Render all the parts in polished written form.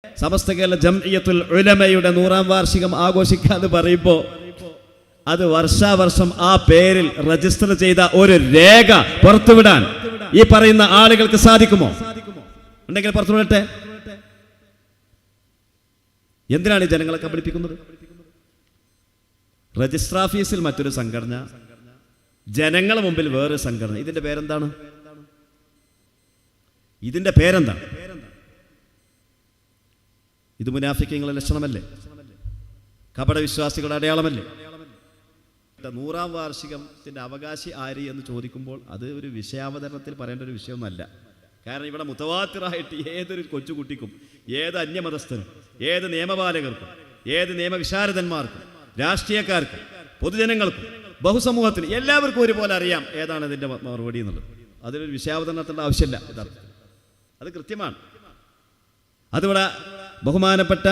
സമസ്ത കേരള ജംഇയ്യത്തുൽ ഉലമയുടെ 100ാം വാർഷികം ആഘോഷിക്കാന്ന് പറയുമ്പോൾ അത് വർഷാവർഷം ആ പേരിൽ രജിസ്റ്റർ ചെയ്ത ഒരു രേഖ പുറത്തുവിടാൻ ഈ പറയുന്ന ആളുകൾക്ക് സാധിക്കുമോ? ഉണ്ടെങ്കിൽ പുറത്തുവിടട്ടെ. എന്തിനാണ് ഈ ജനങ്ങളെ കബളിപ്പിക്കുന്നത്? രജിസ്റ്റർ ഓഫീസിൽ മറ്റൊരു സംഘടന, ജനങ്ങളുടെ മുമ്പിൽ വേറൊരു സംഘടന. ഇതിന്റെ പേരെന്താണ്? ഇതിന്റെ പേരെന്താണ്? ഇത് മുനാഫിക്കീങ്ങളുടെ ലക്ഷണമല്ലേ? കപടവിശ്വാസികളുടെ അടയാളമല്ലേ? 100ാം വാർഷികത്തിന്റെ അവകാശി ആര് എന്ന് ചോദിക്കുമ്പോൾ അത് ഒരു വിഷയാവതരണത്തിൽ പറയേണ്ട ഒരു വിഷയമൊന്നുമല്ല. കാരണം ഇവിടെ മുതവാത്തിറായിട്ട് ഏതൊരു കൊച്ചുകുട്ടിക്കും, ഏത് അന്യമതസ്ഥനും, ഏത് നിയമപാലകർക്കും, ഏത് നിയമവിശാരദന്മാർക്കും, രാഷ്ട്രീയക്കാർക്കും, പൊതുജനങ്ങൾക്കും, ബഹുസമൂഹത്തിന് എല്ലാവർക്കും ഒരുപോലെ അറിയാം ഏതാണ് ഇതിന്റെ മറുപടി എന്നുള്ളത്. അതിലൊരു വിഷയാവതരണത്തിന്റെ ആവശ്യമില്ല. അത് കൃത്യമാണ്. അതിവിടെ ബഹുമാനപ്പെട്ട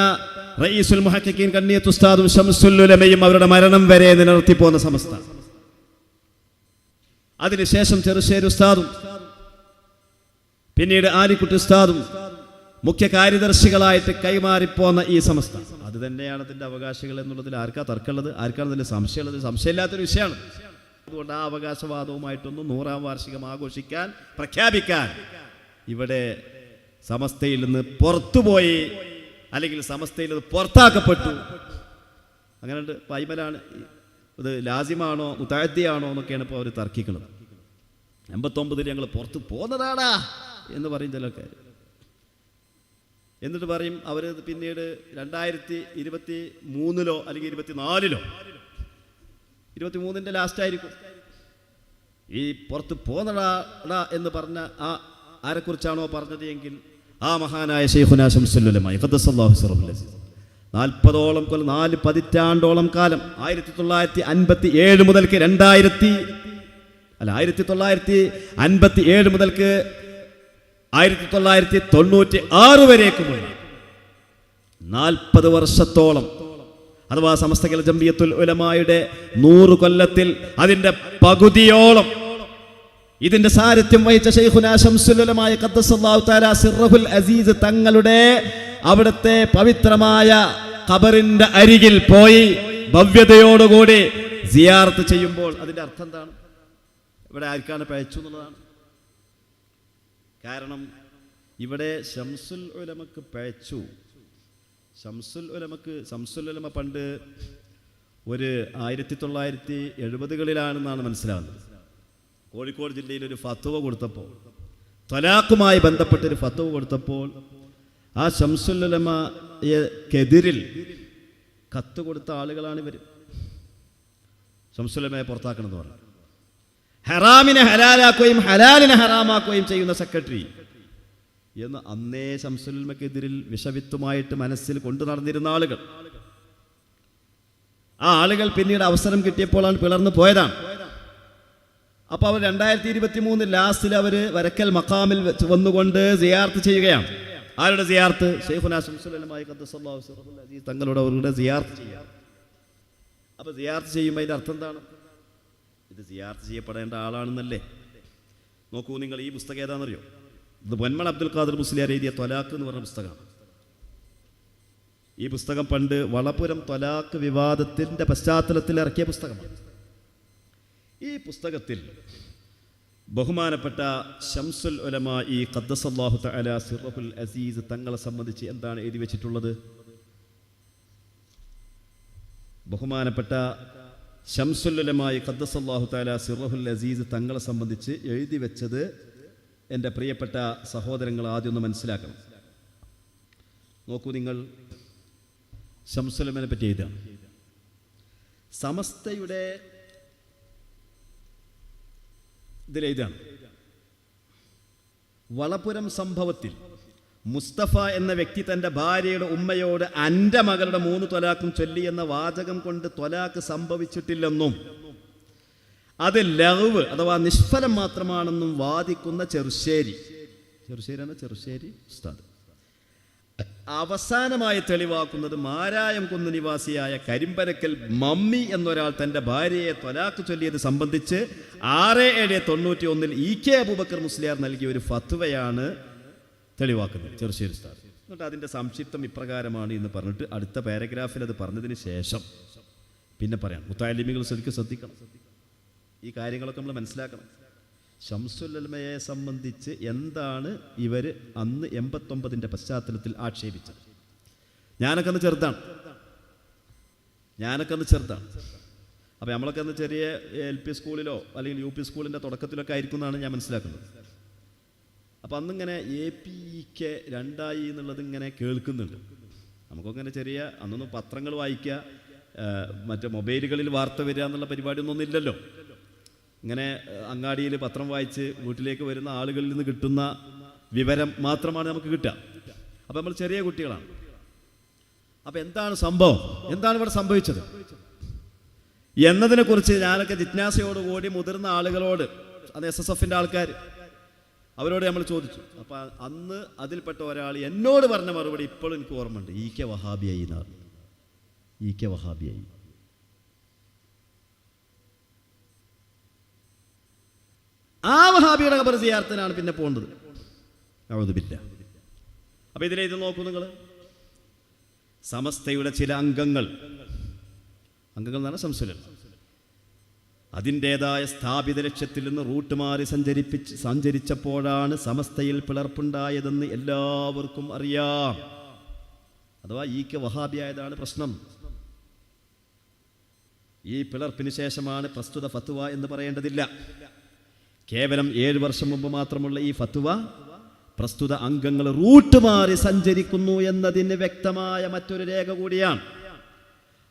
റഈസുൽ മുഹഖഖീൻ കണ്ണിയത്ത് ഉസ്താദും ശംസുൽ ഉലമയും അവരുടെ മരണം വരെ നിലനിർത്തി പോകുന്ന സമസ്ത, അതിനുശേഷം ചെറുശ്ശേരി ഉസ്താദും പിന്നീട് ആലിക്കുട്ടി ഉസ്താദും മുഖ്യ കാര്യദർശികളായിട്ട് കൈമാറിപ്പോന്ന ഈ സമസ്ത, അത് തന്നെയാണ് അതിന്റെ അവകാശികൾ എന്നുള്ളതിൽ ആർക്കാ തർക്കമുള്ളത്? ആർക്കാണ് അതിന്റെ സംശയമുള്ളത്? സംശയമില്ലാത്തൊരു വിഷയമാണ്. അതുകൊണ്ട് ആ അവകാശവാദവുമായിട്ടൊന്നും 100ാം വാർഷികം ആഘോഷിക്കാൻ, പ്രഖ്യാപിക്കാൻ ഇവിടെ സമസ്തയിൽ നിന്ന് പുറത്തുപോയി, അല്ലെങ്കിൽ സമസ്തയിൽ നിന്ന് പുറത്താക്കപ്പെട്ടു, അങ്ങനെ പൈമലാണ്. ഇത് ലാസിമാണോ മുതഅദ്ദിയാണോ എന്നൊക്കെയാണ് ഇപ്പോൾ അവർ തർക്കിക്കുന്നത്. 89 ഞങ്ങൾ പുറത്ത് പോന്നതാടാ എന്ന് പറയും ചിലർക്ക്. എന്നിട്ട് പറയും അവർ പിന്നീട് 2023 അല്ലെങ്കിൽ 24 23ന്റെ ലാസ്റ്റ് ആയിരിക്കും ഈ പുറത്ത് പോന്നടാ എന്ന് പറഞ്ഞ ആ ആരെക്കുറിച്ചാണോ പറഞ്ഞത് എങ്കിൽ ആ മഹാനായ ശൈഖുനാ ശംസുൽ ഉലമ ഖദ്ദസല്ലാഹു സിറഹുൽ അസീസ് 40ഓളം കൊല്ലം, 4 പതിറ്റാണ്ടോളം കാലം 1957 മുതൽക്ക് 1957 മുതൽക്ക് 1996 വരേക്കുമുള്ള 40 വർഷത്തോളം, അഥവാ സമസ്ത കേരള ജംഇയ്യത്തുൽ ഉലമായുടെ 100 കൊല്ലത്തിൽ അതിന്റെ പകുതിയോളം ഇതിന്റെ സാരഥ്യം വഹിച്ച ശൈഖുനാ ശംസുൽ ഉലമ ഖദ്ദസല്ലാഹു തആല സിറഹുൽ അസീസ് തങ്ങളുടെ അവിടുത്തെ പവിത്രമായ ഖബറിന്റെ അരികിൽ പോയി ഭവ്യതയോടുകൂടി സിയാറത്ത് ചെയ്യുമ്പോൾ അതിന്റെ അർത്ഥം എന്താണ്? ഇവിടെ ആർക്കാണ് പഴച്ചു എന്നുള്ളതാണ്. കാരണം ഇവിടെ ശംസുൽ ഉലമക്ക് പഴച്ചു. ശംസുൽ ഉലമ പണ്ട് ഒരു 1970കളിലാണെന്നാണ് മനസ്സിലാവുന്നത്. കോഴിക്കോട് ജില്ലയിൽ ഒരു ഫത്വ കൊടുത്തപ്പോൾ, ത്വലാഖുമായി ബന്ധപ്പെട്ടൊരു ഫത്വ കൊടുത്തപ്പോൾ, ആ ശംസുൽ ഉലമയെതിരിൽ കത്ത് കൊടുത്ത ആളുകളാണ് ഇവർ. ശംസുൽ ഉലമയെ പുറത്താക്കണമെന്ന് പറഞ്ഞു. ഹറാമിനെ ഹലാലാക്കുകയും ഹലാലിനെ ഹറാമാക്കുകയും ചെയ്യുന്ന സെക്രട്ടറി എന്ന് അന്നേ ശംസുൽ ഉലമക്കെതിരിൽ വിഷവിത്തുമായിട്ട് മനസ്സിൽ കൊണ്ടു നടന്നിരുന്ന ആളുകൾ. ആ ആളുകൾ പിന്നീട് അവസരം കിട്ടിയപ്പോഴാണ് പിളർന്നു പോയതാണ്. അപ്പോൾ അവർ 2023 ലാസ്റ്റിൽ അവർ വരക്കൽ മഖാമിൽ വന്നുകൊണ്ട് സിയാർത്ത് ചെയ്യുകയാണ്. ആരുടെ സിയാർത്ത്? ശൈഖുനാ ശംസുൽ ഉലമ ഖദ്ദസല്ലാഹു സിറഹുൽ അസീസ് തങ്ങളുടെ അവരുടെ സിയാർത്ത് ചെയ്യാം. അപ്പോൾ സിയാർത്ത് ചെയ്യുമ്പോൾ അതിൻ്റെ അർത്ഥം എന്താണ്? ഇത് സിയാർത്ത് ചെയ്യപ്പെടേണ്ട ആളാണെന്നല്ലേ? നോക്കൂ നിങ്ങൾ, ഈ പുസ്തകം ഏതാണെന്നറിയോ? ഇത് പൊന്മള അബ്ദുൽ ഖാദർ മുസ്ലിയാർ എഴുതിയ ത്വലാഖ് എന്ന് പറഞ്ഞ പുസ്തകമാണ്. ഈ പുസ്തകം പണ്ട് വളപുരം ത്വലാഖ് വിവാദത്തിൻ്റെ പശ്ചാത്തലത്തിൽ ഇറക്കിയ പുസ്തകമാണ്. ഈ പുസ്തകത്തിൽ ബഹുമാനപ്പെട്ട ശംസുൽ ഉലമ ഖദ്ദസല്ലാഹു തആല സിറഹുൽ അസീസ് തങ്ങളെ സംബന്ധിച്ച് എന്താണ് എഴുതി വെച്ചിട്ടുള്ളത്? ബഹുമാനപ്പെട്ട ശംസുൽ ഉലമ ഖദ്ദസല്ലാഹു തആല സിറഹുൽ അസീസ് തങ്ങളെ സംബന്ധിച്ച് എഴുതി വെച്ചത് എൻ്റെ പ്രിയപ്പെട്ട സഹോദരങ്ങൾ ആദ്യം ഒന്ന് മനസ്സിലാക്കണം. നോക്കൂ നിങ്ങൾ, ശംസുൽ ഉലമയെ പറ്റി എഴുതാണ്. സമസ്തയുടെ ഇതിലെഴുതാണ്, വളപുരം സംഭവത്തിൽ മുസ്തഫ എന്ന വ്യക്തി തൻ്റെ ഭാര്യയുടെ ഉമ്മയോട് എൻ്റെ മകളുടെ 3 ത്വലാഖും ചൊല്ലി എന്ന വാചകം കൊണ്ട് ത്വലാഖ് സംഭവിച്ചിട്ടില്ലെന്നും അത് ലഗ്വ് അഥവാ നിഷ്ഫലം മാത്രമാണെന്നും വാദിക്കുന്ന ചെറുശ്ശേരി ഉസ്താദ് അവസാനമായി തെളിവാക്കുന്നത് മാരായം കുന്ന് നിവാസിയായ കരിമ്പരക്കൽ മമ്മി എന്നൊരാൾ തൻ്റെ ഭാര്യയെ ത്വലാഖ് ചൊല്ലിയത് സംബന്ധിച്ച് 6/7/91 ഇ കെ അബൂബക്കർ മുസ്ലിയാർ നൽകിയ ഒരു ഫത്വയാണ് തെളിവാക്കുന്നത് ചെറുശ്ശേരി ഉസ്താദ്. എന്നിട്ട് അതിൻ്റെ സംക്ഷിപ്തം ഇപ്രകാരമാണ് എന്ന് പറഞ്ഞിട്ട് അടുത്ത പാരഗ്രാഫിൽ അത് പറഞ്ഞതിന് ശേഷം പിന്നെ പറയാം. മുത്തഅല്ലിമീങ്ങൾ ശ്രദ്ധിക്കണം, ഈ കാര്യങ്ങളൊക്കെ നമ്മൾ മനസ്സിലാക്കണം. ശംസുൽ ഉലമയെ സംബന്ധിച്ച് എന്താണ് ഇവർ അന്ന് 89-ൻ്റെ പശ്ചാത്തലത്തിൽ ആക്ഷേപിച്ചത്? ഞാനൊക്കെ അന്ന് ചെറുതാണ്. അപ്പോൾ നമ്മളൊക്കെ അന്ന് ചെറിയ LP സ്കൂളിലോ അല്ലെങ്കിൽ UP സ്കൂളിൻ്റെ തുടക്കത്തിലൊക്കെ ആയിരിക്കും എന്നാണ് ഞാൻ മനസ്സിലാക്കുന്നത്. അപ്പോൾ അന്നിങ്ങനെ APK 2 എന്നുള്ളത് ഇങ്ങനെ കേൾക്കുന്നുണ്ട്. നമുക്കൊക്കെ ചെറിയ അന്നൊന്നും പത്രങ്ങൾ വായിക്കുക, മറ്റേ മൊബൈലുകളിൽ വാർത്ത വരിക എന്നുള്ള പരിപാടിയൊന്നും ഇല്ലല്ലോ. ഇങ്ങനെ അങ്ങാടിയിൽ പത്രം വായിച്ച് വീട്ടിലേക്ക് വരുന്ന ആളുകളിൽ നിന്ന് കിട്ടുന്ന വിവരം മാത്രമാണ് നമുക്ക് കിട്ടുക. അപ്പോൾ നമ്മൾ ചെറിയ കുട്ടികളാണ്. അപ്പോൾ എന്താണ് സംഭവം, എന്താണ് ഇവിടെ സംഭവിച്ചത് എന്നതിനെക്കുറിച്ച് ഞാനൊക്കെ ജിജ്ഞാസയോടുകൂടി മുതിർന്ന ആളുകളോട്, അത് SSFൻ്റെ ആൾക്കാർ, അവരോട് നമ്മൾ ചോദിച്ചു. അപ്പോൾ അന്ന് അതിൽപ്പെട്ട ഒരാൾ എന്നോട് പറഞ്ഞ മറുപടി ഇപ്പോഴും എനിക്ക് ഓർമ്മയുണ്ട്. EK വഹാബിയായി എന്നാണ്. EK വഹാബിയായി. ആ വഹാബിയുടെ ഖബർ സിയാറത്തിനാണ് പിന്നെ പോകേണ്ടത്. അഊദു ബില്ലാഹ്. അപ്പോൾ ഇതിലെ ഇത് നോക്കൂ നിങ്ങൾ. സമസ്തയുടെ ചില അംഗങ്ങൾ എന്ന് പറഞ്ഞാൽ ശംസുൽ ഉലമ അതിൻ്റേതായ സ്ഥാപിത ലക്ഷ്യത്തിൽ നിന്ന് റൂട്ട് മാറി സഞ്ചരിച്ചപ്പോഴാണ് സമസ്തയിൽ പിളർപ്പുണ്ടായതെന്ന് എല്ലാവർക്കും അറിയാം. അഥവാ EK വഹാബിയായതാണ് പ്രശ്നം. ഈ പിളർപ്പിന് ശേഷമാണ് പ്രസ്തുത ഫത്വ എന്ന് പറയേണ്ടതില്ല. കേവലം 7 വർഷം മുമ്പ് മാത്രമുള്ള ഈ ഫത്വ പ്രസ്തുത അംഗങ്ങൾ റൂട്ട് മാറി സഞ്ചരിക്കുന്നു എന്നതിന് വ്യക്തമായ മറ്റൊരു രേഖ കൂടിയാണ്.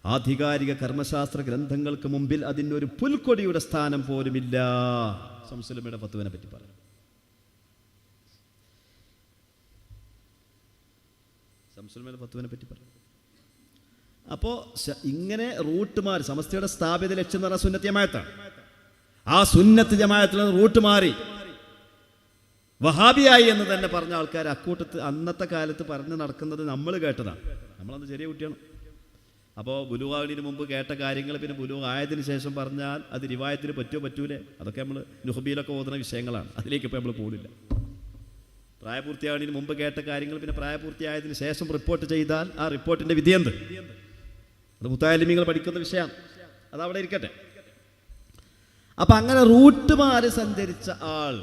ആധികാരിക കർമ്മശാസ്ത്ര ഗ്രന്ഥങ്ങൾക്ക് മുമ്പിൽ അതിനൊരു പുൽക്കൊടിയുടെ സ്ഥാനം പോലുമില്ല. ശംസുൽ ഉലമയുടെ ഫത്വനെ പറ്റി പറയാം. അപ്പോൾ ഇങ്ങനെ റൂട്ട് മാറി സമസ്തയുടെ സ്ഥാപിത ലക്ഷ്യം എന്ന് പറഞ്ഞാൽ സുന്നത്ത് ജമാഅത്താണ്. ആ സുന്നത്ത് ജമാഅത്തിൽ റൂട്ട് മാറി വഹാബിയായി എന്ന് തന്നെ പറഞ്ഞ ആൾക്കാർ അക്കൂട്ടത്ത് അന്നത്തെ കാലത്ത് പറഞ്ഞ് നടക്കുന്നത് നമ്മൾ കേട്ടതാണ്. നമ്മളന്ന് ചെറിയ കുട്ടിയാണ്. അപ്പോൾ ബുലൂഗാവിന് മുമ്പ് കേട്ട കാര്യങ്ങൾ പിന്നെ ബുലൂഗ് ആയതിനു ശേഷം പറഞ്ഞാൽ അത് റിവായത്തിന് പറ്റൂലേ? അതൊക്കെ നമ്മൾ നുഹബിയിലൊക്കെ ഓതുന്ന വിഷയങ്ങളാണ്. അതിലേക്ക് ഇപ്പോൾ നമ്മൾ പോകില്ല. പ്രായപൂർത്തിയാവുന്നതിന് മുമ്പ് കേട്ട കാര്യങ്ങൾ പിന്നെ പ്രായപൂർത്തിയായതിനു ശേഷം റിപ്പോർട്ട് ചെയ്താൽ ആ റിപ്പോർട്ടിൻ്റെ വിധി എന്ത്? അത് മുത്തഅല്ലിമീങ്ങൾ പഠിക്കുന്ന വിഷയമാണ്. അതവിടെ ഇരിക്കട്ടെ. അപ്പം അങ്ങനെ റൂട്ട് മാറി സഞ്ചരിച്ച ആൾ,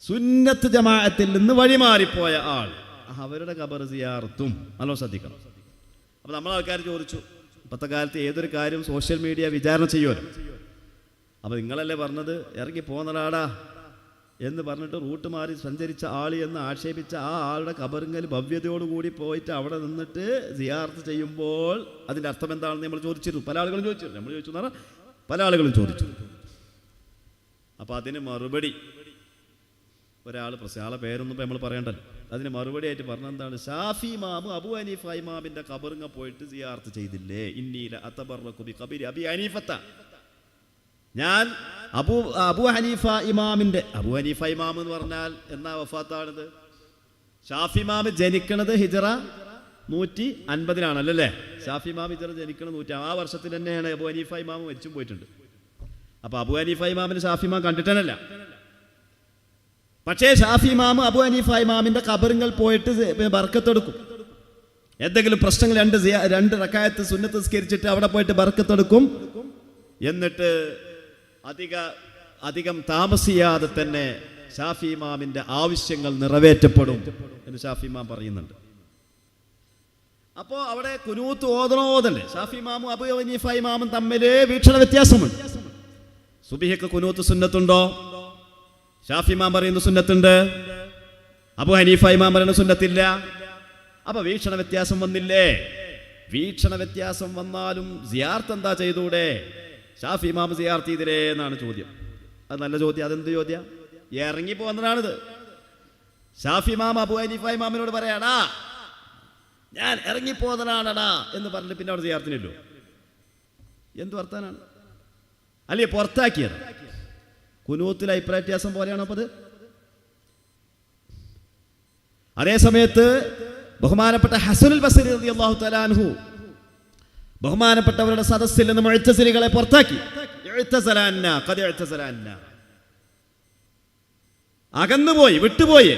സുന്നത്ത് ജമാഅത്തിൽ നിന്ന് വഴിമാറിപ്പോയ ആൾ, അവരുടെ ഖബർ സിയാറത്തും നല്ല ശ്രദ്ധിക്കണം. അപ്പോൾ നമ്മളാൾക്കാർ ചോദിച്ചു, ഇപ്പോഴത്തെ കാലത്ത് ഏതൊരു കാര്യം സോഷ്യൽ മീഡിയ വിചാരണ ചെയ്യുമല്ലോ. അപ്പോൾ നിങ്ങളല്ലേ പറഞ്ഞത് ഇറങ്ങി പോന്നടാടാ എന്ന് പറഞ്ഞിട്ട് റൂട്ട് മാറി സഞ്ചരിച്ച ആൾ എന്ന് ആക്ഷേപിച്ച ആ ആളുടെ ഖബറിങ്കൽ ഭവ്യതയോടുകൂടി പോയിട്ട് അവിടെ നിന്നിട്ട് സിയാറത്ത് ചെയ്യുമ്പോൾ അതിൻ്റെ അർത്ഥം എന്താണെന്ന് നമ്മൾ ചോദിച്ചിരുന്നു. പല ആളുകളും ചോദിച്ചിരുന്നു. നമ്മൾ ചോദിച്ചു എന്ന് പറഞ്ഞാൽ പല ആളുകളും ചോദിച്ചു. അപ്പോൾ അതിന് മറുപടി ഒരാൾ ആളെ പേരൊന്നും ഇപ്പോൾ നമ്മൾ പറയണ്ടല്ലോ. അതിന് മറുപടി ആയിട്ട് പറഞ്ഞെന്താണ്? ഷാഫി ഇമാമും അബു ഹനീഫ ഇമാമിൻ്റെ ഖബറിങ്ങ പോയിട്ട് സിയാറത്ത് ചെയ്തില്ലേ? ഇന്നീല അതബറകു ബി ഖബരി അബി ഹനീഫത്ത. ഞാൻ അബു ഹനീഫ ഇമാം എന്ന് പറഞ്ഞാൽ എന്നാ വഫാത്താണിത്? ഷാഫി ഇമാം ജനിക്കണത് ഹിജറ 150-ലാണല്ലേ? ഷാഫി ഇമാം ഹിജറ ജനിക്കണത് 100. ആ വർഷത്തിൽ തന്നെയാണ് അബു ഹനീഫ ഇമാം മരിച്ചും പോയിട്ടുണ്ട്. അപ്പോൾ അബു ഹനീഫ ഇമാമിന് ഷാഫി ഇമാം കണ്ടിട്ടല്ല. പക്ഷേ ഷാഫി ഇമാം അബു ഹനീഫ ഇമാമിൻ്റെ ഖബറിങ്ങൾ പോയിട്ട് ബർക്കത്തെടുക്കും. എന്തെങ്കിലും പ്രശ്നങ്ങൾ 2 റക്അത്ത് സുന്നത്ത് നിസ്കരിച്ചിട്ട് അവിടെ പോയിട്ട് ബർക്കത്തെടുക്കും. എന്നിട്ട് അധികം താമസിയാതെ തന്നെ ഷാഫി ഇമാമിൻ്റെ ആവശ്യങ്ങൾ നിറവേറ്റപ്പെടും എന്ന് ഷാഫി ഇമാം പറയുന്നുണ്ട്. അപ്പോൾ അവിടെ കുനൂത്ത് ഓതണോതല്ലേ? ഷാഫി ഇമാമും അബു ഹനീഫ ഇമാമും തമ്മിൽ വീക്ഷണ വ്യത്യാസമുണ്ട്. സുബഹിക്ക് കുനൂത്ത് സുന്നത്തുണ്ടോ? ഷാഫി ഇമാം പറയുന്ന സുന്നത്തുണ്ട്, അബു ഹനീഫ ഇമാം പറയുന്ന സുന്നത്തില്ല. അപ്പോൾ വീക്ഷണ വ്യത്യാസം വന്നില്ലേ? വീക്ഷണ വ്യത്യാസം വന്നാലും സിയാർത്ത് എന്താ ചെയ്തൂടെ? ഷാഫി ഇമാം സിയാർത്ത് ചെയ്തില്ലേ എന്നാണ് ചോദ്യം. അത് നല്ല ചോദ്യം. അതെന്ത് ചോദ്യം? ഇറങ്ങി പോകുന്നതാണിത്. ഷാഫി ഇമാം അബു ഹനീഫ ഇമാമിനോട് പറയാടാ ഞാൻ ഇറങ്ങിപ്പോന്നതാണടാ എന്ന് പറഞ്ഞിട്ട് പിന്നെ അവിടെ സിയാർത്തിനല്ലോ. എന്ത് വർത്താനാണ്? അല്ലേ പുറത്താക്കിയത്? കുനൂത്തിൽ അഭിപ്രായ വ്യത്യാസം പോലെയാണോ അപ്പോൾ അത്? അതേ സമയത്ത് ബഹുമാനപ്പെട്ട ഹസനുൽ ബസരി റളിയല്ലാഹു തആല അൻഹു ബഹുമാനപ്പെട്ടവരുടെ സദസ്സിൽ നിന്ന് മുഅ്തസിലികളെ പുറത്താക്കി. അകന്നുപോയി, വിട്ടുപോയി.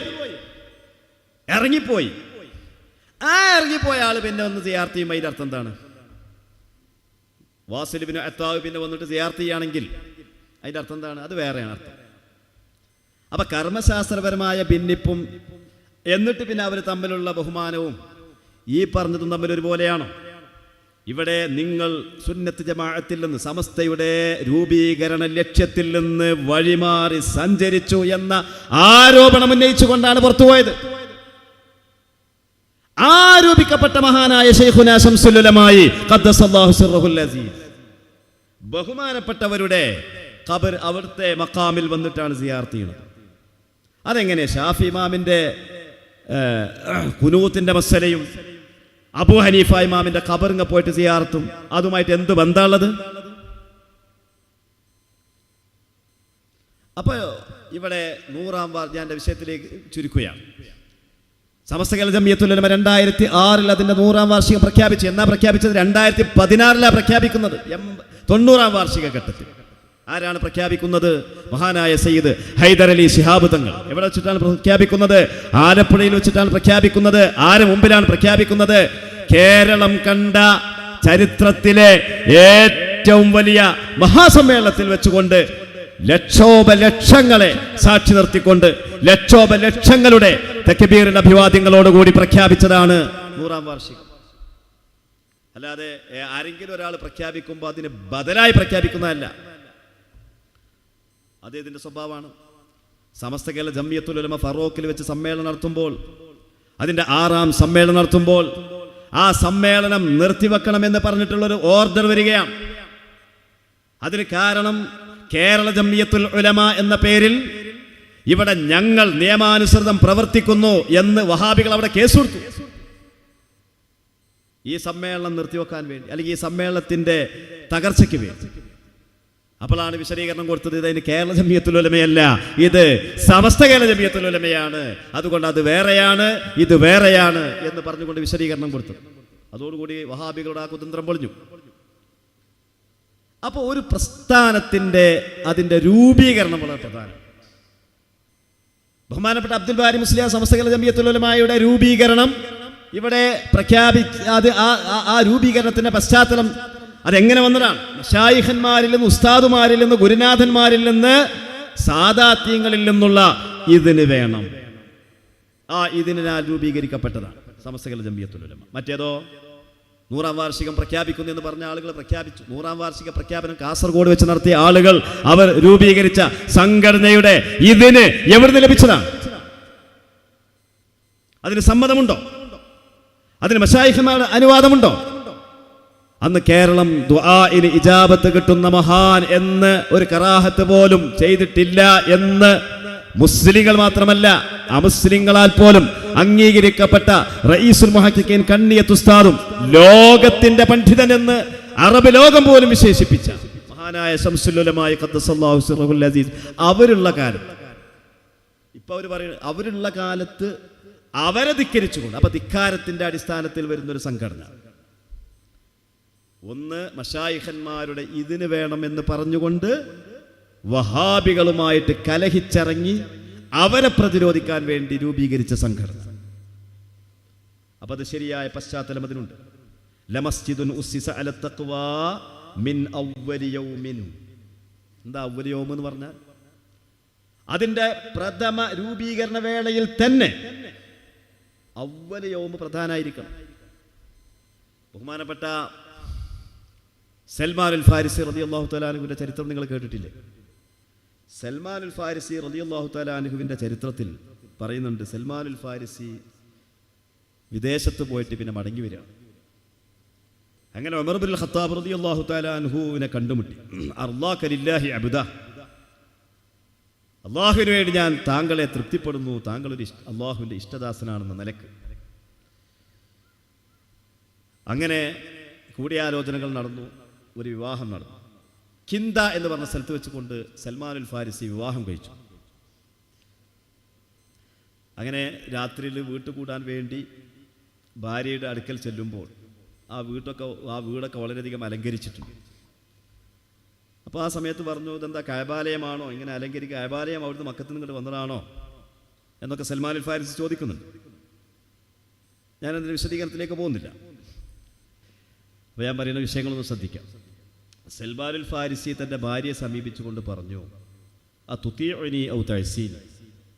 ഇറങ്ങിപ്പോയി. ആ ഇറങ്ങിപ്പോയ ആൾ പിന്നെ ഒന്ന് സിയാർത്ത് ചെയ്യുമ്പോൾ അതിൻ്റെ അർത്ഥം എന്താണ്? വാസിൽ ബിൻ അത്താവ് പിന്നെ വന്നിട്ട് സിയാർത്ത് ചെയ്യുകയാണെങ്കിൽ അതിൻ്റെ അർത്ഥം എന്താണ്? അത് വേറെയാണ് അർത്ഥം. അപ്പം കർമ്മശാസ്ത്രപരമായ ഭിന്നിപ്പും എന്നിട്ട് പിന്നെ അവർ തമ്മിലുള്ള ബഹുമാനവും ഈ പറഞ്ഞതും തമ്മിൽ ഒരുപോലെയാണോ? ഇവിടെ നിങ്ങൾ സുന്നത്ത് ജമാഅത്തിൽ നിന്ന്, സമസ്തയുടെ രൂപീകരണ ലക്ഷ്യത്തിൽ നിന്ന് വഴിമാറി സഞ്ചരിച്ചു എന്ന ആരോപണം ഉന്നയിച്ചുകൊണ്ടാണ് പുറത്തുപോയത്. ആരോപിക്കപ്പെട്ട മഹാനായ ശൈഖുനാ ശംസുൽ ഉലമായി ഖദ്ദസല്ലാഹു സിർറഹുൽ അസീസ് ബഹുമാനപ്പെട്ടവരുടെ ഖബർ അവിടുത്തെ മഖാമിൽ വന്നിട്ടാണ് സിയാറത്ത് ചെയ്യുന്നത്. അതെങ്ങനെ? ഷാഫി ഇമാമിന്റെ ഖുനൂത്തിന്റെ മസലയും അബൂ ഹനീഫ ഇമാമിന്റെ ഖബറിങ്ങ പോയിട്ട് സിയാറത്തും അതുമായിട്ട് എന്ത് ബന്ധമുള്ളത്? അപ്പോൾ ഇവിടെ 100-ാം ഞാൻ വിഷയത്തിലേക്ക് ചുരുക്കുകയാണ്. സമസ്ത കേരള ജംഇയ്യത്തുൽ ഉലമ 2006 അതിന്റെ 100-ാം വാർഷികം പ്രഖ്യാപിച്ചു. എന്നാ പ്രഖ്യാപിച്ചത്? 2016 പ്രഖ്യാപിക്കുന്നത്, 90-ാം വാർഷിക ഘട്ടത്തിൽ. ആരാണ് പ്രഖ്യാപിക്കുന്നത്? മഹാനായ സയ്യിദ് ഹൈദർ അലി ശിഹാബ് തങ്ങൾ. എവിടെ വെച്ചിട്ടാണ് പ്രഖ്യാപിക്കുന്നത്? ആലപ്പുഴയിൽ വെച്ചിട്ടാണ് പ്രഖ്യാപിക്കുന്നത്. ആര് മുമ്പിലാണ് പ്രഖ്യാപിക്കുന്നത്? കേരളം കണ്ട ചരിത്രത്തിലെ ഏറ്റവും വലിയ മഹാസമ്മേളനത്തിൽ വെച്ചുകൊണ്ട് ലക്ഷോപലക്ഷങ്ങളെ സാക്ഷി നിർത്തിക്കൊണ്ട് ലക്ഷോപലക്ഷങ്ങളുടെ തക്ബീറിന്റെ അഭിവാദ്യങ്ങളോടുകൂടി പ്രഖ്യാപിച്ചതാണ് 100-ാം വാർഷികം. അല്ലാതെ ആരെങ്കിലും ഒരാൾ പ്രഖ്യാപിക്കുമ്പോൾ അതിന് ബദലായി പ്രഖ്യാപിക്കുന്നതല്ല. അത് ഇതിന്റെ സ്വഭാവമാണ്. സമസ്ത കേരള ജംഇയ്യത്തുൽ ഉലമ ഫറോക്കിൽ വെച്ച് സമ്മേളനം നടത്തുമ്പോൾ, അതിന്റെ 6-ാം സമ്മേളനം നടത്തുമ്പോൾ ആ സമ്മേളനം നിർത്തിവെക്കണമെന്ന് പറഞ്ഞിട്ടുള്ളൊരു ഓർഡർ വരികയാണ്. അതിന് കാരണം കേരള ജംഇയ്യത്തുൽ ഉലമ എന്ന പേരിൽ ഇവിടെ ഞങ്ങൾ നിയമാനുസൃതം പ്രവർത്തിക്കുന്നു എന്ന് വഹാബികൾ അവിടെ കേസ് കൊടുത്തു. ഈ സമ്മേളനം നിർത്തിവെക്കാൻ വേണ്ടി, അല്ലെങ്കിൽ ഈ സമ്മേളനത്തിന്റെ തകർച്ചയ്ക്ക് വേണ്ടി. അപ്പോഴാണ് വിശദീകരണം കൊടുത്തത്, ഇതിന് കേരള ജംഇയ്യത്തുൽ ഉലമയല്ല, ഇത് സമസ്ത കേരള ജംഇയ്യത്തുൽ ഉലമയാണ്, അതുകൊണ്ട് അത് വേറെയാണ് ഇത് വേറെയാണ് എന്ന് പറഞ്ഞുകൊണ്ട് വിശദീകരണം കൊടുത്തത്. അതോടുകൂടി വഹാബികളുടെ ആ കുതന്ത്രം പൊളിഞ്ഞു. അപ്പോൾ ഒരു പ്രസ്ഥാനത്തിന്റെ അതിന്റെ രൂപീകരണം വളരെ പ്രധാനം. ബഹുമാനപ്പെട്ട അബ്ദുൽ ബാരി മുസ്ലിയാർ സമസ്ത കേരള ജംഇയ്യത്തുൽ ഉലമയുടെ രൂപീകരണം ഇവിടെ അത് ആ രൂപീകരണത്തിന്റെ പശ്ചാത്തലം അതെങ്ങനെ വന്നതാണ്? മശായിഖന്മാരിൽ നിന്ന്, ഉസ്താദുമാരിൽ നിന്ന്, ഗുരുനാഥന്മാരിൽ നിന്ന്, സാദാത്യങ്ങളിൽ നിന്നുള്ള ഇതിന് വേണം. ആ ഇതിനാൽ രൂപീകരിക്കപ്പെട്ടതാണ് സമസ്ത കേരള ജംഇയ്യത്തുൽ ഉലമ. മറ്റേതോ 100-ാം വാർഷികം പ്രഖ്യാപിക്കുന്നു എന്ന് പറഞ്ഞ ആളുകൾ പ്രഖ്യാപിച്ചു. 100-ാം വാർഷിക പ്രഖ്യാപനം കാസർഗോഡ് വെച്ച് നടത്തിയ ആളുകൾ അവർ രൂപീകരിച്ച സംഘടനയുടെ ഇതിന് എവിടുന്ന് ലഭിച്ചതാണ്? അതിന് സമ്മതമുണ്ടോ? അതിന് മശായിഖന്മാരുടെ അനുവാദമുണ്ടോ? അന്ന് കേരളം ദുആഇന് ഇജാബത്ത് കിട്ടുന്ന മഹാൻ എന്ന് ഒരു കറാഹത്ത് പോലും ചെയ്തിട്ടില്ല എന്ന് മുസ്ലിങ്ങൾ മാത്രമല്ല അമുസ്ലിങ്ങളാൽ പോലും അംഗീകരിക്കപ്പെട്ട റഈസുൽ മുഹഖിഖീൻ കണ്ണിയത്ത് ഉസ്താദും ലോകത്തിന്റെ പണ്ഡിതൻ എന്ന് അറബ് ലോകം പോലും വിശേഷിപ്പിച്ച മഹാനായ ശംസുൽ ഉലമായ ഖദ്ദസല്ലാഹു സിർറഹുൽ അസീസ് അവരുള്ള കാലത്ത്, ഇപ്പൊ അവർ പറയുന്നത് അവരുള്ള കാലത്ത് അവരെ ധിക്കരിച്ചുകൊണ്ട്, അപ്പൊ ധിക്കാരത്തിന്റെ അടിസ്ഥാനത്തിൽ വരുന്നൊരു സംഘടന. ഒന്ന് മശായിഖന്മാരുടെ ഇതിന് വേണമെന്ന് പറഞ്ഞുകൊണ്ട് വഹാബികളുമായിട്ട് കലഹിച്ചിറങ്ങി അവരെ പ്രതിരോധിക്കാൻ വേണ്ടി രൂപീകരിച്ച സംഘടന. അപ്പൊ അത് ശരിയായ പശ്ചാത്തലം അതിനുണ്ട്. ലമസ്ജിദുൻ ഉസ്സിസ അല തഖ്വാ മിൻ അവ്വലി യൗമിൻ. എന്താ അവ്വലി യൗം എന്ന് പറഞ്ഞാൽ? അതിന്റെ പ്രഥമ രൂപീകരണ വേളയിൽ തന്നെ അവ്വലി യൗം പ്രധാനമായിരിക്കണം. ബഹുമാനപ്പെട്ട സൽമാനുൽ ഫാരിസി റളിയല്ലാഹു തആല അൻഹുവിന്റെ ചരിത്രം നിങ്ങൾ കേട്ടിട്ടില്ലേ? സൽമാനുൽ ഫാരിസി റളിയല്ലാഹു തആല അൻഹുവിന്റെ ചരിത്രത്തിൽ പറയുന്നുണ്ട്, സൽമാനുൽ ഫാരിസി വിദേശത്ത് പോയിട്ട് പിന്നെ മടങ്ങി വരിക. അങ്ങനെ ഉമർ ഇബ്നുൽ ഖത്താബ് റളിയല്ലാഹു തആല അൻഹുവിനെ കണ്ടുമുട്ടി. അർളാക ലില്ലാഹി അബ്ദാ, അല്ലാഹുവിന് വേണ്ടി ഞാൻ താങ്കളെ തൃപ്തിപ്പെടുന്നു, താങ്കൾ ഒരു അല്ലാഹുവിന്റെ ഇഷ്ടദാസനാണെന്ന നിലക്ക്. അങ്ങനെ കൂടിയാലോചനകൾ നടന്നു, ഒരു വിവാഹം നടന്നു. കിന്ദ എന്ന് പറഞ്ഞ സ്ഥലത്ത് വെച്ചുകൊണ്ട് സൽമാനുൽ ഫാരിസി വിവാഹം കഴിച്ചു. അങ്ങനെ രാത്രിയിൽ വീട്ടുകൂടാൻ വേണ്ടി ഭാര്യയുടെ അടുക്കൽ ചെല്ലുമ്പോൾ ആ വീടൊക്കെ വളരെയധികം അലങ്കരിച്ചിട്ടുണ്ട്. അപ്പോൾ ആ സമയത്ത് പറഞ്ഞു, ഇതെന്താ കഅബാലയമാണോ ഇങ്ങനെ അലങ്കരിക്കുക? കഅബാലയം അവിടുന്ന് മക്കത്ത് നിന്ന് ഇങ്ങോട്ട് വന്നതാണോ എന്നൊക്കെ സൽമാനുൽ ഫാരിസി ചോദിക്കുന്നുണ്ട്. ഞാനതിൻ്റെ വിശദീകരണത്തിലേക്ക് പോകുന്നില്ല. അപ്പോൾ ഞാൻ പറയുന്ന വിഷയങ്ങളൊന്നും ശ്രദ്ധിക്കാം. സൽമാനുൽ ഫാരിസി തൻ്റെ ഭാര്യയെ സമീപിച്ചുകൊണ്ട് പറഞ്ഞു, ആ തുതീഉനി ഔ തഅ്സീൻ,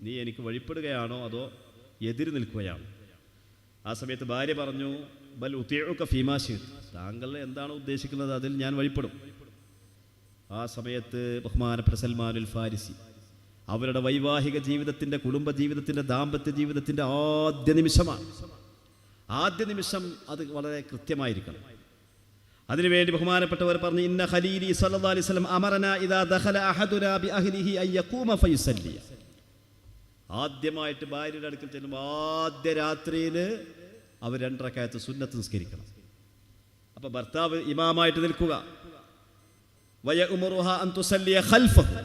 നീ എനിക്ക് വഴിപ്പെടുകയാണോ അതോ എതിര് നിൽക്കുകയാണോ? ആ സമയത്ത് ഭാര്യ പറഞ്ഞു, ബൽ ഉതീഉക ഫീമാ ശിഅ്ത, താങ്കൾ എന്താണ് ഉദ്ദേശിക്കുന്നത് അതിൽ ഞാൻ വഴിപ്പെടും. ആ സമയത്ത് ബഹുമാനപ്പെട്ട സൽമാനുൽ ഫാരിസി അവരുടെ വൈവാഹിക ജീവിതത്തിൻ്റെ, കുടുംബ ജീവിതത്തിൻ്റെ, ദാമ്പത്യ ജീവിതത്തിൻ്റെ ആദ്യ നിമിഷം അത് വളരെ കൃത്യമായിരിക്കണം. അതിനുവേണ്ടി ബഹുമാനപ്പെട്ടവർ പറഞ്ഞു, ഇന്ന ഖലീലി സ്വല്ലല്ലാഹു അലൈഹി വസല്ലം അമറനാ ഇദാ ദഖല അഹദുനാ ബി അഹ്ലിഹി അൻ യഖൂമ ഫയുസല്ലി. ആദ്യമായിട്ട് ഭാര്യയുടെ അടുക്കൽ ചെല്ലുമ്പോൾ ആദ്യ രാത്രിയിൽ അവർ 2 റക്അത്ത് സുന്നത്ത് നിസ്കരിക്കണം. അപ്പോൾ ഭർത്താവ് ഇമാമായിട്ട് നിൽക്കുക. വയഉമുറുഹ അൻ തുസല്ലിയ ഖൽഫഹു,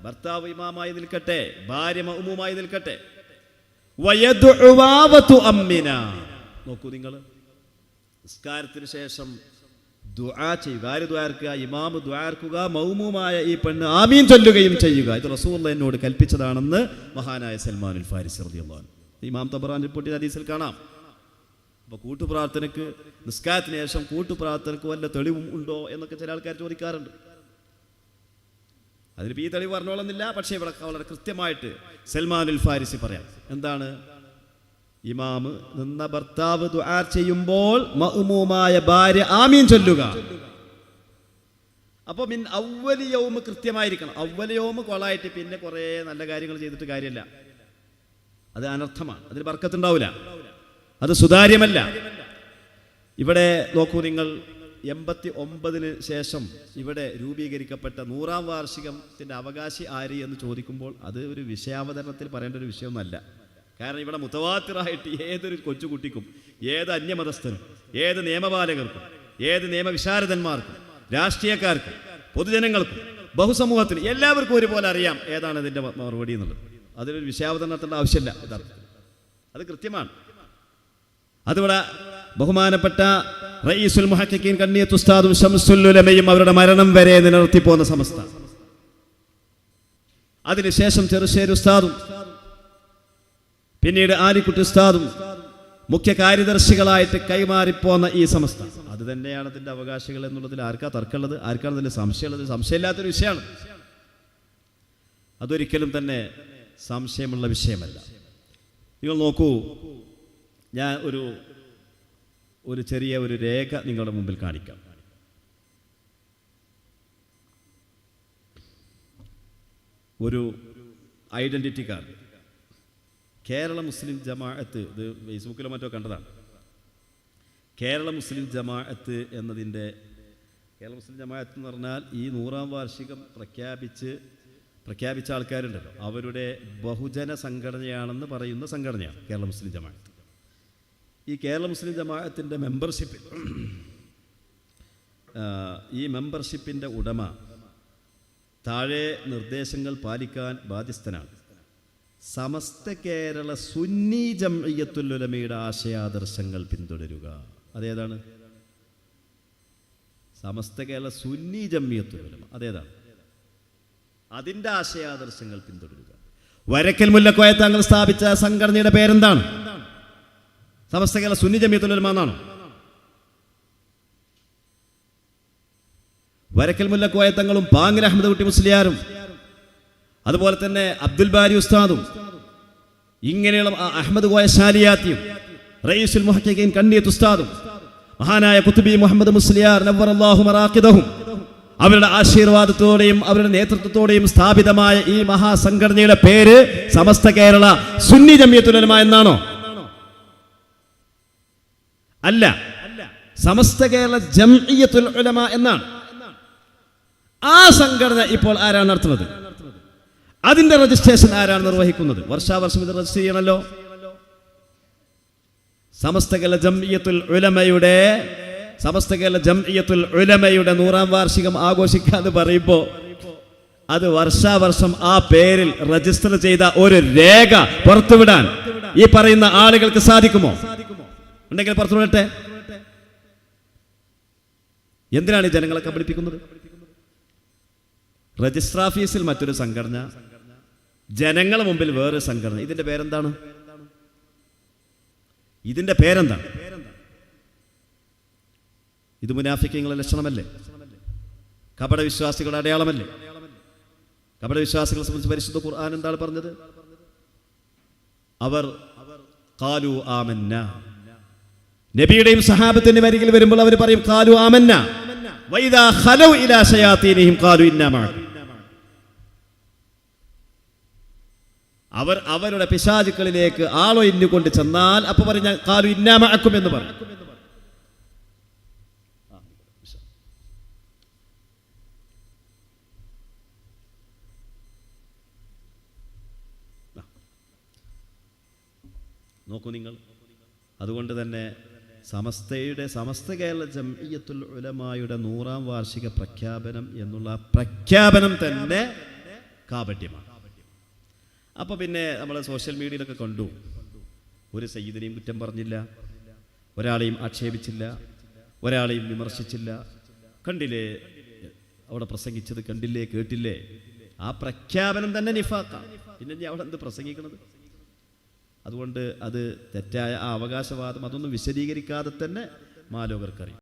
ഭർത്താവ് ഇമാമായി നിൽക്കട്ടെ, ഭാര്യ മഅ്മൂമായി നിൽക്കട്ടെ. വയദ്ഉ വതു അമ്മിന, നോക്കൂ നിങ്ങൾ, നിസ്കാരത്തിന് ശേഷം ദുആ ചെയ്യുക. ആര് ദുആർക്കുക? ഇമാമ് ദുആർക്കുക, മൗമൂമായ ഈ പെണ്ണ് ആമീൻ ചൊല്ലുകയും ചെയ്യുക. ഇത് റസൂലുള്ളാഹി എന്നോട് കൽപ്പിച്ചതാണെന്ന് മഹാനായ സൽമാനുൽ ഫാരിസി റളിയല്ലാഹു അൻഹു ഇമാം തബറാനി റിപ്പോർട്ട് ചെയ്ത ഹദീസിൽ കാണാം. അപ്പോൾ കൂട്ടുപ്രാർത്ഥനയ്ക്ക്, നിസ്കാരത്തിന് ശേഷം കൂട്ടുപ്രാർത്ഥനയ്ക്ക് വല്ല തെളിവും ഉണ്ടോ എന്നൊക്കെ ചില ആൾക്കാർ ചോദിക്കാറുണ്ട്. അതിനിപ്പോൾ ഈ തെളിവ് പറഞ്ഞോളുന്നില്ല. പക്ഷേ ഇവിടെ വളരെ കൃത്യമായിട്ട് സൽമാനുൽ ഫാരിസി പറയാം. എന്താണ്? ഇമാമ് നിന്ന ഭർത്താവ് ദുആ ചെയ്യുമ്പോൾ മഅ്മൂമായ ഭാര്യ ആമീൻ ചൊല്ലുക. അപ്പോൾ മിൻ അവ്വലി യൗമ് കൃത്യമായിരിക്കണം. അവ്വലി യൗമ് കൊളായിട്ട് പിന്നെ കുറേ നല്ല കാര്യങ്ങൾ ചെയ്തിട്ട് കാര്യമില്ല, അത് അനർത്ഥമാണ്, അതിന് ബർക്കത്തുണ്ടാവില്ല, അത് സുതാര്യമല്ല. ഇവിടെ നോക്കൂ നിങ്ങൾ, 89 ശേഷം ഇവിടെ രൂപീകരിക്കപ്പെട്ട 100ാം വാർഷികത്തിൻ്റെ അവകാശി ആര് എന്ന് ചോദിക്കുമ്പോൾ അത് ഒരു വിഷയാവതരണത്തിൽ പറയേണ്ട ഒരു വിഷയമൊന്നുമല്ല. കാരണം ഇവിടെ മുതവാത്തിറായിട്ട് ഏതൊരു കൊച്ചുകുട്ടിക്കും, ഏത് അന്യമതസ്ഥനും, ഏത് നിയമപാലകർക്കും, ഏത് നിയമവിശാരദന്മാർക്കും, രാഷ്ട്രീയക്കാർക്കും, പൊതുജനങ്ങൾക്കും, ബഹുസമൂഹത്തിനും എല്ലാവർക്കും ഒരുപോലെ അറിയാം ഏതാണ് ഇതിൻ്റെ മറുപടി എന്നുള്ളത്. അതിലൊരു വിഷയാവതരണത്തിൻ്റെ ആവശ്യമില്ല. യഥാർത്ഥത്തിൽ അത് കൃത്യമാണ്. അതിവിടെ ബഹുമാനപ്പെട്ട റഈസുൽ മുഹഖഖീൻ കണ്ണിയത്ത് ഉസ്താദും ശംസുൽ ഉലമയും അവരുടെ മരണം വരെ നിലനിർത്തിപ്പോന്ന സമസ്ത, അതിനുശേഷം ചെറുശ്ശേരി ഉസ്താദും പിന്നീട് ആലിക്കുട്ടി ഉസ്താദും മുഖ്യ കാര്യദർശികളായിട്ട് കൈമാറിപ്പോന്ന ഈ സമസ്ത, അത് തന്നെയാണ് അതിൻ്റെ അവകാശികൾ എന്നുള്ളതിൽ ആർക്കാ തർക്കമുള്ളത്? ആർക്കാണ് അതിൽ സംശയമുള്ളത്? സംശയമില്ലാത്തൊരു വിഷയമാണ്. അതൊരിക്കലും തന്നെ സംശയമുള്ള വിഷയമല്ല. നിങ്ങൾ നോക്കൂ, ഞാൻ ഒരു ചെറിയ ഒരു രേഖ നിങ്ങളുടെ മുമ്പിൽ കാണിക്കാം. ഒരു ഐഡന്റിറ്റി കാർഡ്. കേരള മുസ്ലിം ജമാഅത്ത്, ഇത് ഫേസ്ബുക്കിലോ മറ്റോ കണ്ടതാണ്. കേരള മുസ്ലിം ജമാഅത്ത് എന്നതിൻ്റെ, കേരള മുസ്ലിം ജമാഅത്ത് എന്ന് പറഞ്ഞാൽ ഈ 100ാം വാർഷികം പ്രഖ്യാപിച്ച ആൾക്കാരുണ്ടല്ലോ, അവരുടെ ബഹുജന സംഘടനയാണെന്ന് പറയുന്ന സംഘടനയാണ് കേരള മുസ്ലിം ജമാഅത്ത്. ഈ കേരള മുസ്ലിം ജമാഅത്തിൻ്റെ മെമ്പർഷിപ്പിൽ ഈ മെമ്പർഷിപ്പിൻ്റെ ഉടമ താഴെ നിർദ്ദേശങ്ങൾ പാലിക്കാൻ ബാധ്യസ്ഥനാണ്. സമസ്ത കേരള സുന്നി ജംഇയ്യത്തുൽ ഉലമയുടെ ആശയാദർശങ്ങൾ പിന്തുടരുക. അതേതാണ്? സമസ്ത കേരള സുന്നി ജംഇയ്യത്തുൽ ഉലമ, അതേതാണ്? അതിൻ്റെ ആശയാദർശങ്ങൾ പിന്തുടരുക. വരക്കൽ മുല്ലക്കോയ തങ്ങൾ സ്ഥാപിച്ച സംഘടനയുടെ പേരെന്താണ്? സമസ്ത കേരള സുന്നി ജംഇയ്യത്തുൽ ഉലമ എന്നാണോ? വരക്കൽ മുല്ലക്കോയ തങ്ങളും പാങ്ങൽ അഹമ്മദ് കുട്ടി മുസ്ലിയാരും അതുപോലെ തന്നെ അബ്ദുൽ ബാരി ഉസ്താദും ഇങ്ങനെയുള്ള അഹമ്മദ് കോയ ശാലിയാത്തിയും റഈസുൽ മുഹഖഖീൻ കണ്ണിയത്ത് ഉസ്താദും മഹാനായ ഖുത്ബി മുഹമ്മദ് മുസ്ലിയാർ നവ്വറല്ലാഹു മറാഖിദഹും അവരുടെ ആശീർവാദത്തോടെയും അവരുടെ നേതൃത്വത്തോടെയും സ്ഥാപിതമായ ഈ മഹാസംഘടനയുടെ പേര് സമസ്ത കേരള സുന്നി ജംഇയ്യത്തുൽ ഉലമ എന്നാണോ? അല്ല, സമസ്ത കേരള ജംഇയ്യത്തുൽ ഉലമ എന്നാണ്. ആ സംഘടന ഇപ്പോൾ ആരാണ് നടത്തുന്നത്? അതിന്റെ രജിസ്ട്രേഷൻ ആരാണ് നിർവഹിക്കുന്നത്? വർഷാവർഷം ഇത് രജിസ്റ്റർ ചെയ്യണമല്ലോ. സമസ്ത കേരള ജംഇയ്യത്തുൽ ഉലമയുടെ 100ാം വാർഷികം ആഘോഷിക്കാന്ന് പറയുമ്പോൾ അത് വർഷാവർഷം ആ പേരിൽ രജിസ്റ്റർ ചെയ്ത ഒരു രേഖ പുറത്തുവിടാൻ ഈ പറയുന്ന ആളുകൾക്ക് സാധിക്കുമോ? ഉണ്ടെങ്കിൽ പുറത്തുവിടട്ടെ. എന്തിനാണ് ഈ ജനങ്ങളെ കബളിപ്പിക്കുന്നത്? രജിസ്റ്റർ ഓഫീസിൽ മറ്റൊരു സംഘടന, ജനങ്ങളുടെ മുമ്പിൽ വേറെ സംഘടന. ഇതിന്റെ പേരെന്താണ്? ഇതിൻ്റെ പേരെന്താണ്? ഇത് മുനാഫിക്കീങ്ങളുടെ ലക്ഷണമല്ലേ? കപട വിശ്വാസികളുടെ അടയാളമല്ലേ? കപട വിശ്വാസികളെ സംബന്ധിച്ച് പരിശുദ്ധ ഖുർആൻ എന്താണ് പറഞ്ഞത്? അവർ ഖാലു ആമന്ന, നബിയുടെയും സഹാബത്തിന്റെ അരികിൽ വരുമ്പോൾ അവർ പറയും ഖാലു ആമന്ന വഇദാ ഖലൗ ഇലാ ശയാതീനിഹിം ഖാലു ഇന്നാ മഅക്കും. അവർ അവരുടെ പിശാചുക്കളിലേക്ക് ആളൊഴിഞ്ഞു കൊണ്ട് ചെന്നാൽ അപ്പൊ പറഞ്ഞ ഖാലു ഇന്നാ മഅക്കും എന്ന് പറയും. നോക്കൂ നിങ്ങൾ. അതുകൊണ്ട് തന്നെ സമസ്ത കേരള ജംഇയ്യത്തുൽ ഉലമായുടെ 100ാം വാർഷിക പ്രഖ്യാപനം എന്നുള്ള പ്രഖ്യാപനം തന്നെ കാപട്യമാണ്. അപ്പോൾ പിന്നെ നമ്മൾ സോഷ്യൽ മീഡിയയിലൊക്കെ കണ്ടു, ഒരു സയ്യിദിനെയും കുറ്റം പറഞ്ഞില്ല, ഒരാളെയും ആക്ഷേപിച്ചില്ല, ഒരാളെയും വിമർശിച്ചില്ല. കണ്ടില്ലേ അവിടെ പ്രസംഗിച്ചത്? കണ്ടില്ലേ, കേട്ടില്ലേ? ആ പ്രഖ്യാപനം തന്നെ നിഫാഖാണ്. പിന്നെ അവിടെ എന്ത് പ്രസംഗിക്കണത്? അതുകൊണ്ട് അത് തെറ്റായ ആ അവകാശവാദം അതൊന്നും വിശദീകരിക്കാതെ തന്നെ മാലോകർക്കറിയാം.